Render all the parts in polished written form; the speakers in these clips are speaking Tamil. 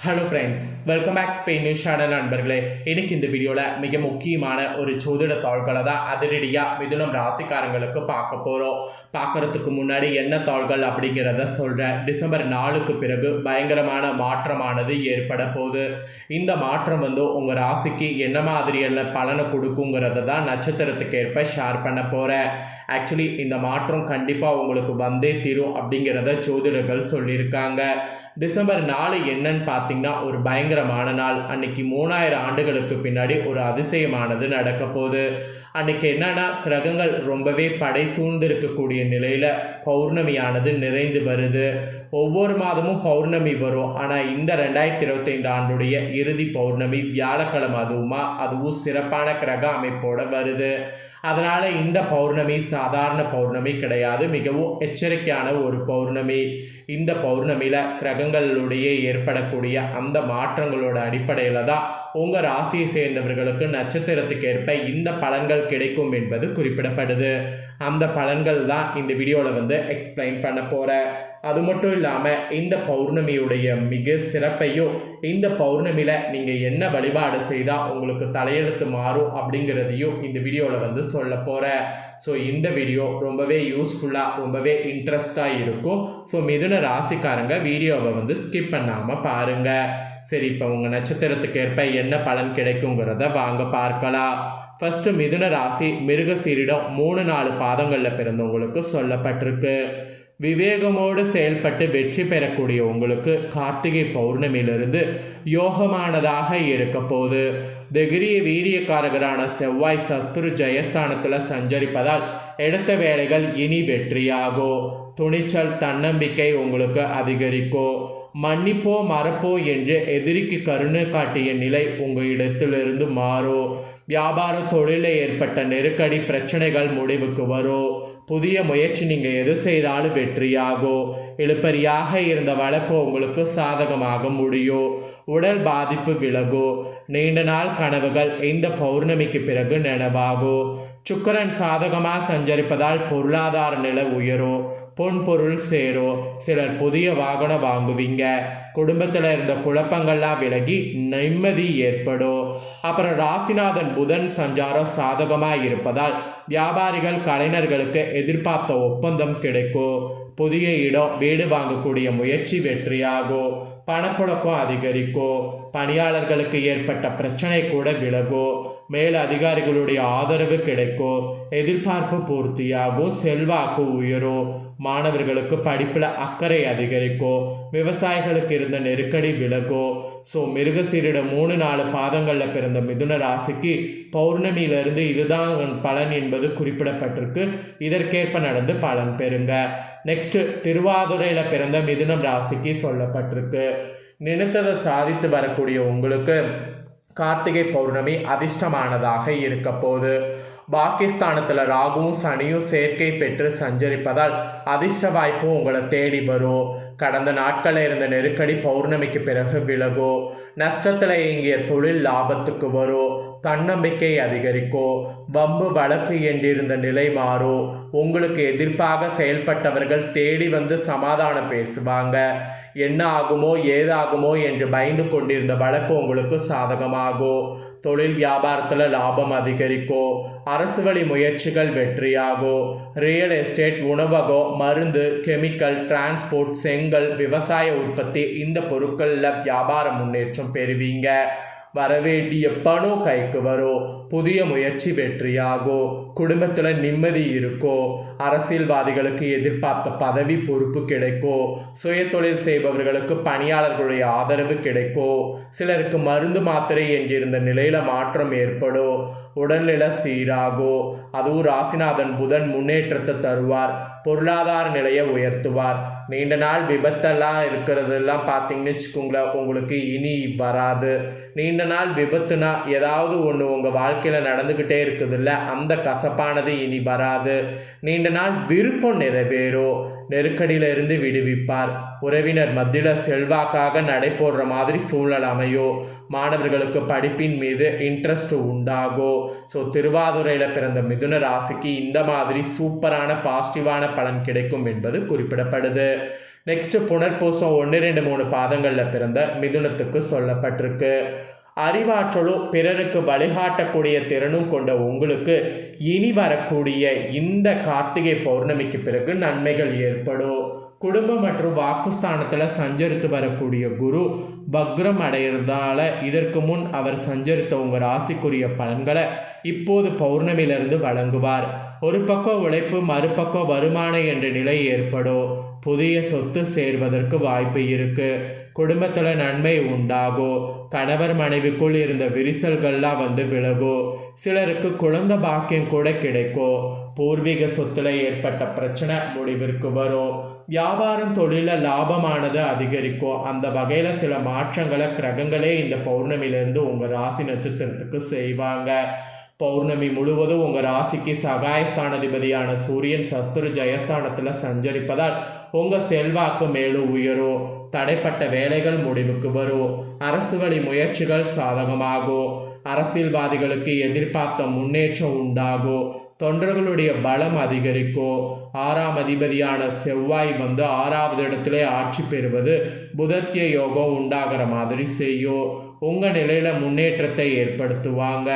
Hello friends, welcome back Spain news channel நண்பர்களே. இன்னைக்கு இந்த வீடியோவில் மிக முக்கியமான ஒரு ஜோதிட தாள்களை தான் அதிரடியாக மிதுனம் ராசிக்காரங்களுக்கு பார்க்க போகிறோம். பார்க்குறதுக்கு முன்னாடி என்ன தாள்கள் அப்படிங்கிறத சொல்கிறேன். டிசம்பர் 4க்கு பிறகு பயங்கரமான மாற்றமானது ஏற்பட போகுது. இந்த மாற்றம் உங்கள் ராசிக்கு என்ன மாதிரியான பலனை கொடுக்குங்கிறத தான் நட்சத்திரத்துக்கு ஏற்ப ஷேர் பண்ண போகிறேன். ஆக்சுவலி இந்த மாற்றம் கண்டிப்பாக உங்களுக்கு வந்தே தீரும் அப்படிங்கிறத ஜோதிடர்கள் சொல்லியிருக்காங்க. டிசம்பர் 4 என்னன்னு பார்த்தீங்கன்னா ஒரு பயங்கரமான நாள். அன்னைக்கு 3000 ஆண்டுகளுக்கு பின்னாடி ஒரு அதிசயமானது நடக்க போகுது. அன்னைக்கு என்னன்னா, கிரகங்கள் ரொம்பவே படை சூழ்ந்து இருக்கக்கூடிய நிலையில் பௌர்ணமியானது நிறைந்து வருது. ஒவ்வொரு மாதமும் பௌர்ணமி வரும். ஆனால் இந்த 2025 ஆண்டுடைய இறுதி பௌர்ணமி வியாழக்கிழமை, அதுவும் சிறப்பான கிரக அமைப்போடு வருது. அதனால் இந்த பௌர்ணமி சாதாரண பௌர்ணமி கிடையாது, மிகவும் எச்சரிக்கையான ஒரு பௌர்ணமி. இந்த பௌர்ணமியில் கிரகங்களுடைய ஏற்படக்கூடிய அந்த மாற்றங்களோட அடிப்படையில் தான் உங்கள் ராசியை சேர்ந்தவர்களுக்கு நட்சத்திரத்துக்கு ஏற்ப இந்த பலன்கள் கிடைக்கும் என்பது குறிப்பிடப்படுது. அந்த பலன்கள் தான் இந்த வீடியோவில் எக்ஸ்பிளைன் பண்ண போகிறேன். அது மட்டும் இல்லாமல் இந்த பௌர்ணமியுடைய மிக சிறப்பையும், இந்த பௌர்ணமியில் நீங்கள் என்ன வழிபாடு செய்தால் உங்களுக்கு தலையெழுத்து மாறும் அப்படிங்கிறதையும் இந்த வீடியோவில் சொல்ல போகிறேன். ஸோ இந்த வீடியோ ரொம்பவே யூஸ்ஃபுல்லாக, ரொம்பவே இன்ட்ரெஸ்டாக இருக்கும். ஸோ மிதுன ராசிக்காரங்க வீடியோவை ஸ்கிப் பண்ணாமல் பாருங்கள். சரி, இப்போ உங்கள் நட்சத்திரத்துக்கு ஏற்ப என்ன பலன் கிடைக்குங்கிறத வாங்க பார்க்கலாம். ஃபஸ்ட்டு மிதுன ராசி மிருகசீரிடம் 3-4 பாதங்களில் பிறந்தவங்களுக்கு சொல்லப்பட்டிருக்கு. விவேகமோடு செயல்பட்டு வெற்றி பெறக்கூடிய உங்களுக்கு கார்த்திகை பௌர்ணமியிலிருந்து யோகமானதாக இருக்க போகுது. திகிரிய வீரியக்காரகரான செவ்வாய் சஸ்திரு ஜெயஸ்தானத்தில் சஞ்சரிப்பதால் எடுத்த வேலைகள் இனி வெற்றியாகும். துணிச்சல், தன்னம்பிக்கை உங்களுக்கு அதிகரிக்கும். மன்னிப்போ மறப்போ என்று எதிரிக்கு கருணை காட்டிய நிலை உங்கள் இடத்திலிருந்து மாறும். வியாபார தொழிலில் ஏற்பட்ட நெருக்கடி பிரச்சனைகள் முடிவுக்கு வரும். புதிய முயற்சி நீங்கள் எது செய்தாலும் வெற்றியாகும். இழுப்பறியாக இருந்த வழக்கு உங்களுக்கு சாதகமாக முடியும். உடல் பாதிப்பு விலகும். நீண்ட நாள் கனவுகள் இந்த பௌர்ணமிக்கு பிறகு நினைவாகும். சுக்கிரன் சாதகமாக சஞ்சரிப்பதால் பொருளாதார நிலை உயரும். பொன்பொருள் சேரும். சிலர் புதிய வாகனம் வாங்குவீங்க. குடும்பத்தில் இருந்த குழப்பங்கள்லாம் விலகி நிம்மதி ஏற்படும். அப்புறம் ராசிநாதன் புதன் சஞ்சாரம் சாதகமாக இருப்பதால் வியாபாரிகள், கலைஞர்களுக்கு எதிர்பார்த்த ஒப்பந்தம் கிடைக்கும். புதிய இடம், வீடு வாங்கக்கூடிய முயற்சி வெற்றியாகும். பணப்புழக்கம் அதிகரிக்கும். பணியாளர்களுக்கு ஏற்பட்ட பிரச்சனை கூட விலகும். மேல் அதிகாரிகளுடைய ஆதரவு கிடைக்கும். எதிர்பார்ப்பு பூர்த்தியாகும். செல்வாக்கு உயரும். மாணவர்களுக்கு படிப்பில் அக்கறை அதிகரிக்கும். விவசாயிகளுக்கு இருந்த நெருக்கடி விலகும். ஸோ மிருகசீரிடம் 3-4 பாதங்களில் பிறந்த மிதுன ராசிக்கு பௌர்ணமியிலிருந்து இதுதான் பலன் என்பது குறிப்பிடப்பட்டிருக்கு. இதற்கேற்ப நடந்து பலன் பெறுங்க. நெக்ஸ்ட்டு திருவாதுரையில் பிறந்த மிதுனம் ராசிக்கு சொல்லப்பட்டிருக்கு. நினைத்ததை சாதித்து வரக்கூடிய உங்களுக்கு கார்த்திகை பௌர்ணமி அதிர்ஷ்டமானதாக இருக்க போகுது. பாகிஸ்தானத்தில் ராகுவும் சனியும் சேர்க்கை பெற்று சஞ்சரிப்பதால் அதிர்ஷ்ட வாய்ப்பு உங்களை தேடி வரும். கடந்த நாட்களில் இருந்த நெருக்கடி பௌர்ணமிக்கு பிறகு விலகும். நஷ்டத்தில் இயங்கிய தொழில் லாபத்துக்கு வரும். தன்னம்பிக்கை அதிகரிக்கும். வம்பு வழக்கு என்றிருந்த நிலை மாறும். உங்களுக்கு எதிர்ப்பாக செயல்பட்டவர்கள் தேடி சமாதானம் பேசுவாங்க. என்ன ஆகுமோ ஏதாகுமோ என்று பயந்து கொண்டிருந்த வழக்கு உங்களுக்கு சாதகமாகும். தொழில் வியாபாரத்தில் லாபம் அதிகரிக்கும். அரசு வழி முயற்சிகள் வெற்றியாகும். ரியல் எஸ்டேட், உணவகம், மருந்து, கெமிக்கல், டிரான்ஸ்போர்ட், செங்கல், விவசாய உற்பத்தி இந்த பொருட்களில் வியாபார முன்னேற்றம் பெறுவீங்க. வரவேண்டிய பணம் கைக்கு வரும். புதிய முயற்சி வெற்றியாகும். குடும்பத்தில் நிம்மதி இருக்கும். அரசியல்வாதிகளுக்கு எதிர்பார்த்த பதவி பொறுப்பு கிடைக்கும். சுய தொழில் செய்பவர்களுக்கு பணியாளர்களுடைய ஆதரவு கிடைக்கும். சிலருக்கு மருந்து மாத்திரை என்றிருந்த நிலையில் மாற்றம் ஏற்படும். உடல்நிலை சீராகும். அதுவும் ராசிநாதன் புதன் முன்னேற்றத்தை தருவார். பொருளாதார நிலையை உயர்த்துவார். நீண்ட நாள் விபத்தெல்லாம் இருக்கிறதெல்லாம் பார்த்தீங்கன்னு வச்சுக்கோங்களேன், உங்களுக்கு இனி வராது. நீண்ட நாள் விபத்துனா ஏதாவது ஒன்று உங்கள் வாழ்க்கையில் நடந்துக்கிட்டே இருக்குதுல்ல, அந்த கசப்பானது இனி வராது. நீண்ட நாள் விருப்பம் நிறைவேறும். நெருக்கடியிலிருந்து விடுவிப்பார். உறவினர் மத்தியில் செல்வாக்காக நடைபோடுற மாதிரி சூழல் அமையும். மாணவர்களுக்கு படிப்பின் மீது இன்ட்ரெஸ்ட் உண்டாகும். ஸோ திருவாதுரையில் பிறந்த மிதுன ராசிக்கு இந்த மாதிரி சூப்பரான பாசிட்டிவான பலன் கிடைக்கும் என்பது குறிப்பிடப்படுது. நெக்ஸ்ட் புனர்பூசம் 1, 2, 3 பாதங்களில் பிறந்த மிதுனத்துக்கு சொல்லப்பட்டிருக்கு. அறிவாற்றலும் பிறருக்கு வழிகாட்டக்கூடிய திறனும் கொண்ட உங்களுக்கு இனி வரக்கூடிய இந்த கார்த்திகை பௌர்ணமிக்கு பிறகு நன்மைகள் ஏற்படும். குடும்பம் மற்றும் வாக்குஸ்தானத்தில் சஞ்சரித்து வரக்கூடிய குரு வக்ரம் அடைகிறதால இதற்கு முன் அவர் சஞ்சரித்த உங்கள் ராசிக்குரிய பலன்களை இப்போது பௌர்ணமியிலிருந்து வழங்குவார். ஒரு பக்கம் உழைப்பு, மறுபக்கம் வருமானம் என்ற நிலை ஏற்படும். புதிய சொத்து சேர்வதற்கு வாய்ப்பு இருக்கு. குடும்பத்தில் நன்மை உண்டாகும். கணவர் மனைவிக்குள் இருந்த விரிசல்கள்லாம் விலகும். சிலருக்கு குழந்தை பாக்கியம் கூட கிடைக்கும். பூர்வீக சொத்துல ஏற்பட்ட பிரச்சனை முடிவிற்கு வரும். வியாபாரம் தொழில லாபமானது அதிகரிக்கும். அந்த வகையில் சில மாற்றங்களை கிரகங்களே இந்த பௌர்ணமியிலிருந்து உங்கள் ராசி நட்சத்திரத்துக்கு செய்வாங்க. பௌர்ணமி முழுவதும் உங்கள் ராசிக்கு சகாயஸ்தானாதிபதியான சூரியன் சஸ்திர ஜெயஸ்தானத்தில் சஞ்சரிப்பதால் உங்கள் செல்வாக்கு மேலும் உயரும். தடைப்பட்ட வேலைகள் முடிவுக்கு வரும். அரசு வழி முயற்சிகள் சாதகமாகும். அரசியல்வாதிகளுக்கு எதிர்பார்த்த முன்னேற்றம் உண்டாகும். தொண்டர்களுடைய பலம் அதிகரிக்கும். 6ஆம் அதிபதியான செவ்வாய் 6வது இடத்துல ஆட்சி பெறுவது புதத்திய யோகம் உண்டாகிற மாதிரி செய்யும். உங்கள் நிலையில் முன்னேற்றத்தை ஏற்படுத்துவாங்க.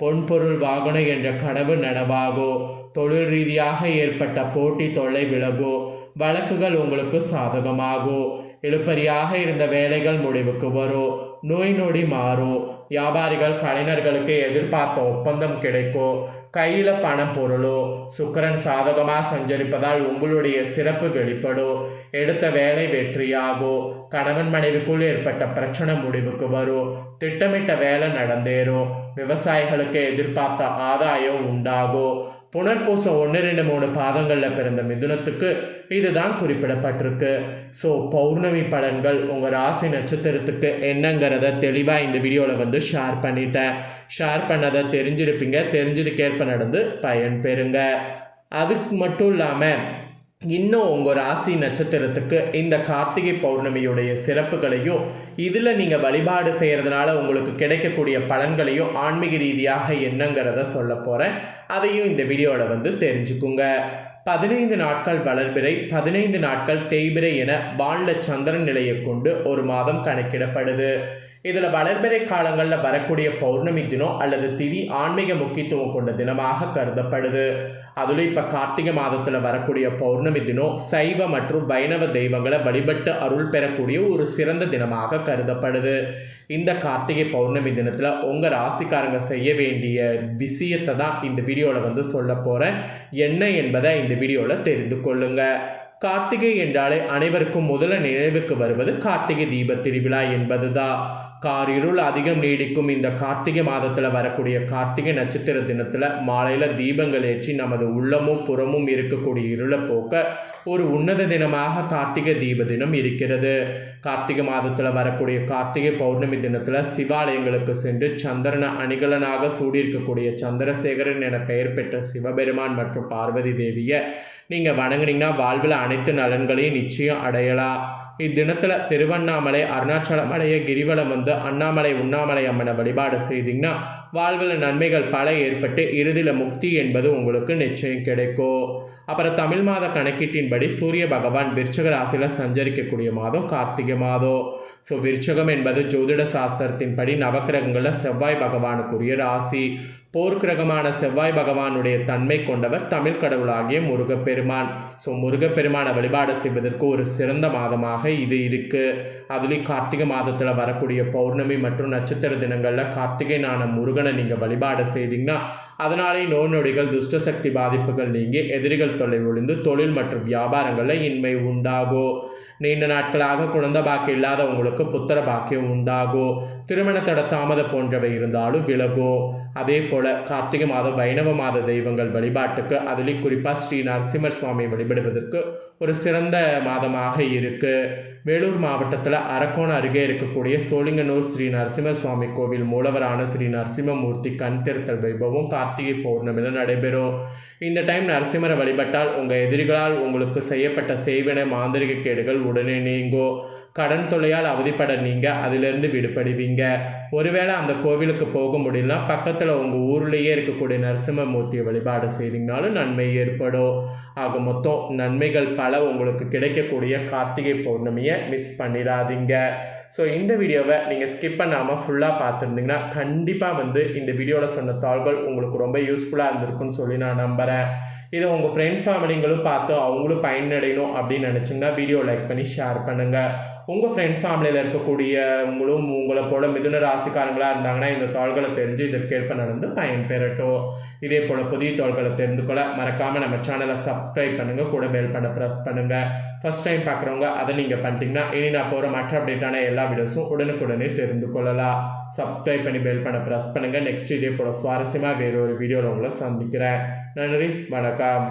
பொன்பொருள் வாகனம் என்ற கனவு நனவாகும். தொழில் ரீதியாக ஏற்பட்ட போட்டி தொல்லை விலகும். வழக்குகள் உங்களுக்கு சாதகமாகும். இழுபறியாக இருந்த வேலைகள் முடிவுக்கு வரும். நோய் நொடி மாறும். வியாபாரிகள் கலைஞர்களுக்கு எதிர்பார்த்த ஒப்பந்தம் கிடைக்கும். கையில் பணம் பொருளும். சுக்கிரன் சாதகமாக சஞ்சரிப்பதால் உங்களுடைய சிறப்பு வெளிப்படும். எடுத்த வேலை வெற்றியாகும். கணவன் மனைவிக்குள் ஏற்பட்ட பிரச்சனை முடிவுக்கு வரும். திட்டமிட்ட வேலை நடந்தேறும். விவசாயிகளுக்கு எதிர்பார்த்த ஆதாயம் உண்டாகும். புனர்பூசம் 1, 2, 3 பாதங்களில் பிறந்த மிதுனத்துக்கு இதுதான் குறிப்பிடப்பட்டிருக்கு. ஸோ பௌர்ணமி பலன்கள் உங்கள் ராசி நட்சத்திரத்துக்கு என்னங்கிறத தெளிவாக இந்த வீடியோவில் ஷேர் பண்ணிட்டேன். ஷேர் பண்ணதை தெரிஞ்சிருப்பீங்க. தெரிஞ்சதுக்கேற்ப நடந்து பயன் பெறுங்க. அதுக்கு மட்டும் இல்லாமல் இன்னும் உங்கள் ராசி நட்சத்திரத்துக்கு இந்த கார்த்திகை பௌர்ணமியுடைய சிறப்புகளையும் இதில் நீங்கள் வழிபாடு செய்கிறதுனால உங்களுக்கு கிடைக்கக்கூடிய பலன்களையும் ஆன்மீக ரீதியாக என்னங்கிறத சொல்ல போகிறேன். அதையும் இந்த வீடியோவில் தெரிஞ்சுக்குங்க. 15 நாட்கள் வளர்பிறை, 15 நாட்கள் தேய்பிறை என வானில் சந்திரன் நிலையை கொண்டு ஒரு மாதம் கணக்கிடப்படுது. இதில் வளர்பிறை காலங்களில் வரக்கூடிய பௌர்ணமி தினம் அல்லது திதி ஆன்மீக முக்கியத்துவம் கொண்ட தினமாக கருதப்படுது. அதுலேயும் இப்போ கார்த்திகை மாதத்தில் வரக்கூடிய பௌர்ணமி தினம் சைவ மற்றும் வைணவ தெய்வங்களை வழிபட்டு அருள் பெறக்கூடிய ஒரு சிறந்த தினமாக கருதப்படுது. இந்த கார்த்திகை பௌர்ணமி தினத்தில் உங்கள் ராசிக்காரங்க செய்ய வேண்டிய விஷயத்தை தான் இந்த வீடியோவில் சொல்ல போகிறேன். என்ன என்பதை இந்த வீடியோவில் தெரிந்து கொள்ளுங்கள். கார்த்திகை என்றாலே அனைவருக்கும் முதல்ல நினைவுக்கு வருவது கார்த்திகை தீப திருவிழா என்பது தான். இருள் அதிகம் நீடிக்கும் இந்த கார்த்திகை மாதத்தில் வரக்கூடிய கார்த்திகை நட்சத்திர தினத்தில் மாலையில் தீபங்கள் ஏற்றி நமது உள்ளமும் புறமும் இருக்கக்கூடிய இருளை போக்க ஒரு உன்னத தினமாக கார்த்திகை தீப தினம் இருக்கிறது. கார்த்திகை மாதத்தில் வரக்கூடிய கார்த்திகை பௌர்ணமி தினத்தில் சிவாலயங்களுக்கு சென்று சந்திரன அணிகலனாக சூடியிருக்கக்கூடிய சந்திரசேகரன் என பெயர் பெற்ற சிவபெருமான் மற்றும் பார்வதி தேவியை நீங்கள் வணங்குனீங்கன்னா வாழ்வில் அனைத்து நலன்களையும் நிச்சயம் அடையலாம். இத்தினத்தில் திருவண்ணாமலை, அருணாச்சலம் அடைய கிரிவலம் அண்ணாமலை உண்ணாமலை அம்மனை வழிபாடு செய்தீங்கன்னா வாழ்வில் நன்மைகள் பல ஏற்பட்டு இறுதியில் முக்தி என்பது உங்களுக்கு நிச்சயம் கிடைக்கும். அப்புறம் தமிழ் மாத கணக்கீட்டின்படி சூரிய பகவான் விருச்சக ராசியில் சஞ்சரிக்கக்கூடிய மாதம் கார்த்திகை மாதம். ஸோ விருச்சகம் என்பது ஜோதிட சாஸ்திரத்தின்படி நவக்கிரகங்களில் செவ்வாய் பகவானுக்குரிய ராசி. போர்க்கிரகமான செவ்வாய் பகவானுடைய தன்மை கொண்டவர் தமிழ் கடவுளாகிய முருகப்பெருமான். ஸோ முருகப்பெருமானை வழிபாடு செய்வதற்கு ஒரு சிறந்த மாதமாக இது இருக்குது. அதுலேயும் கார்த்திகை மாதத்தில் வரக்கூடிய பௌர்ணமி மற்றும் நட்சத்திர தினங்களில் கார்த்திகை நான முருகனை நீங்கள் வழிபாடு செய்தீங்கன்னா அதனாலே நோய் நொடிகள், துஷ்ட சக்தி பாதிப்புகள் நீங்கி எதிரிகள் தொல்லை ஒழிந்து தொழில் மற்றும் வியாபாரங்களில் இன்மை உண்டாகும். நீண்ட நாட்களாக குழந்தை பாக்கியம் இல்லாதவங்களுக்கு புத்திர பாக்கியம் உண்டாகும். திருமணத்தோட தாமதம் போன்றவை இருந்தாலும் விலகும். அதே போல் கார்த்திகை மாதம் வைணவ மாத தெய்வங்கள் வழிபாட்டுக்கு அதுலேயும் குறிப்பாக ஸ்ரீ நரசிம்மர் சுவாமி வழிபடுவதற்கு ஒரு சிறந்த மாதமாக இருக்குது. வேலூர் மாவட்டத்தில் அரக்கோணம் அருகே இருக்கக்கூடிய சோழிங்கனூர் ஸ்ரீ நரசிம்ம சுவாமி கோவில் மூலவரான ஸ்ரீ நரசிம்மமூர்த்தி கண் திறத்தல் வைபவம் கார்த்திகை பௌர்ணமியில் நடைபெறும். இந்த டைம் நரசிம்மரை வழிபட்டால் உங்கள் எதிரிகளால் உங்களுக்கு செய்யப்பட்ட செய்வினை மாந்திரிக கேடுகள் உடனே நீங்கும். கடன் தொல்லையால் அவதிப்பட நீங்கள் அதிலிருந்து விடுபடுவீங்க. ஒருவேளை அந்த கோவிலுக்கு போக முடியலனா பக்கத்தில் உங்கள் ஊர்லேயே இருக்கக்கூடிய நரசிம்மமூர்த்தியை வழிபாடு செய்தீங்கனாலும் நன்மை ஏற்படும். ஆக மொத்தம் நன்மைகள் பல உங்களுக்கு கிடைக்கக்கூடிய கார்த்திகை பௌர்ணமியை மிஸ் பண்ணிடாதீங்க. ஸோ இந்த வீடியோவை நீங்கள் ஸ்கிப் பண்ணாமல் ஃபுல்லாக பார்த்துருந்தீங்கன்னா கண்டிப்பாக இந்த வீடியோவில் சொன்ன தாள்கள் உங்களுக்கு ரொம்ப யூஸ்ஃபுல்லாக இருந்திருக்குன்னு சொல்லி நான் நம்புகிறேன். இதை உங்கள் ஃப்ரெண்ட்ஸ் ஃபேமிலிங்களும் பார்த்து அவங்களும் பயனடையணும் அப்படின்னு நினச்சிங்கன்னா வீடியோ லைக் பண்ணி ஷேர் பண்ணுங்கள். உங்கள் ஃப்ரெண்ட்ஸ் ஃபேமிலியில் இருக்கக்கூடியவங்களும் உங்களை போல மிதுன ராசிக்காரங்களாக இருந்தாங்கன்னா இந்த தாள்களை தெரிஞ்சு இதற்கேற்ப நடந்து பயன் பெறட்டும். இதே போல் புதிய தாள்களை தெரிந்து கொள்ள மறக்காமல் நம்ம சேனலை சப்ஸ்கிரைப் பண்ணுங்கள், கூட பெல் பண்ண ப்ரெஸ் பண்ணுங்கள். ஃபஸ்ட் டைம் பார்க்குறவங்க அதை நீங்கள் பண்ணிட்டீங்கன்னா இனி நான் போகிற மற்ற அப்டேட்டான எல்லா வீடியோஸும் உடனுக்குடனே தெரிந்து கொள்ளலாம். சப்ஸ்கிரைப் பண்ணி பெல் பண்ண ப்ரெஸ் பண்ணுங்கள். நெக்ஸ்ட் இதே போல் சுவாரஸ்யமாக வேறு ஒரு வீடியோவில் உங்களை சந்திக்கிறேன். நன்றி, வணக்கம்.